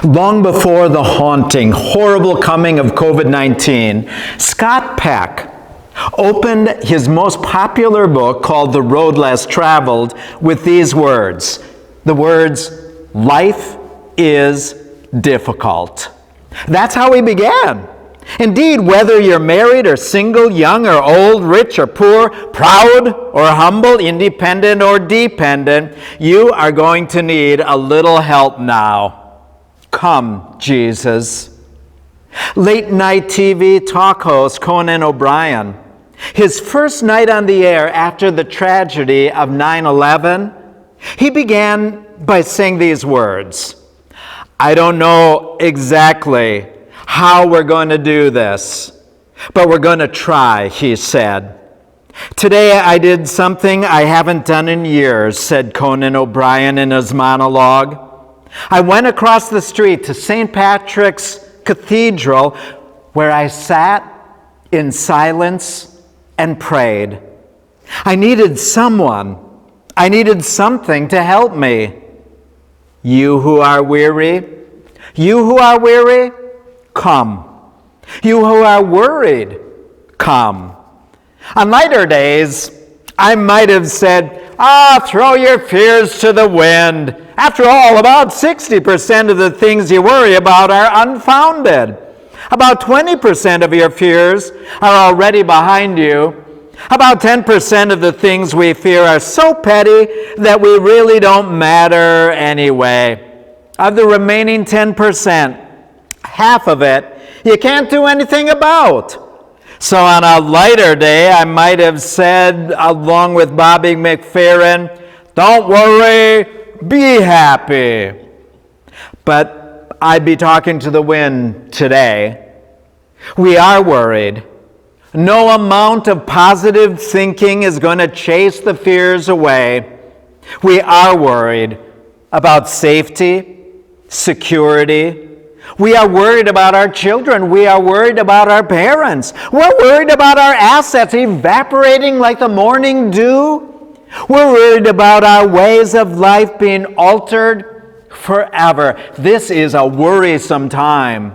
Long before the haunting, horrible coming of COVID-19, Scott Peck opened his most popular book called The Road Less Traveled with these words. The words, "Life is difficult." That's how he began. Indeed, whether you're married or single, young or old, rich or poor, proud or humble, independent or dependent, you are going to need a little help now. Come, Jesus. Late night TV talk host Conan O'Brien, his first night on the air after the tragedy of 9/11, he began by saying these words, "I don't know exactly how we're going to do this, but we're going to try," he said. "Today I did something I haven't done in years," said Conan O'Brien in his monologue. "I went across the street to St. Patrick's Cathedral, where I sat in silence and prayed. I needed someone. I needed something to help me. You who are weary, come. You who are worried, come." On lighter days, I might have said, throw your fears to the wind. After all, about 60% of the things you worry about are unfounded. About 20% of your fears are already behind you. About 10% of the things we fear are so petty that we really don't matter anyway. Of the remaining 10%, half of it you can't do anything about. So on a lighter day, I might have said, along with Bobby McFerrin, "Don't worry, be happy." But I'd be talking to the wind today. We are worried. No amount of positive thinking is going to chase the fears away. We are worried about safety, security. We are worried about our children. We are worried about our parents. We're worried about our assets evaporating like the morning dew. We're worried about our ways of life being altered forever. This is a worrisome time.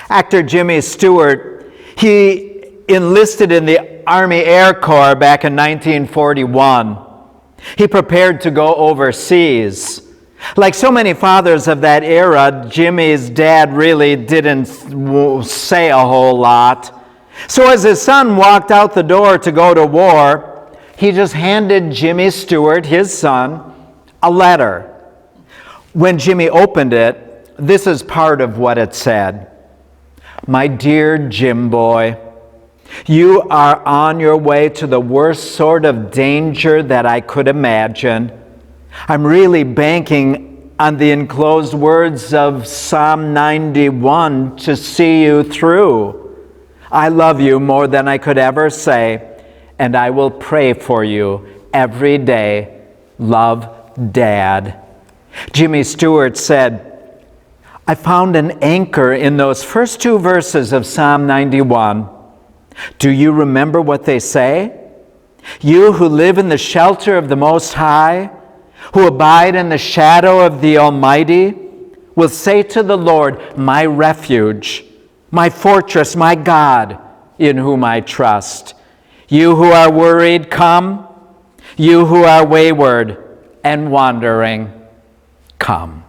Actor Jimmy Stewart, he enlisted in the Army Air Corps back in 1941. He prepared to go overseas. Like so many fathers of that era, Jimmy's dad really didn't say a whole lot. So as his son walked out the door to go to war, he just handed Jimmy Stewart, his son, a letter. When Jimmy opened it, this is part of what it said. "My dear Jim boy, you are on your way to the worst sort of danger that I could imagine. I'm really banking on the enclosed words of Psalm 91 to see you through. I love you more than I could ever say, and I will pray for you every day. Love, Dad." Jimmy Stewart said, "I found an anchor in those first two verses of Psalm 91. Do you remember what they say? You who live in the shelter of the Most High, who abide in the shadow of the Almighty, will say to the Lord, my refuge, my fortress, my God, in whom I trust. You who are worried, come. You who are wayward and wandering, come."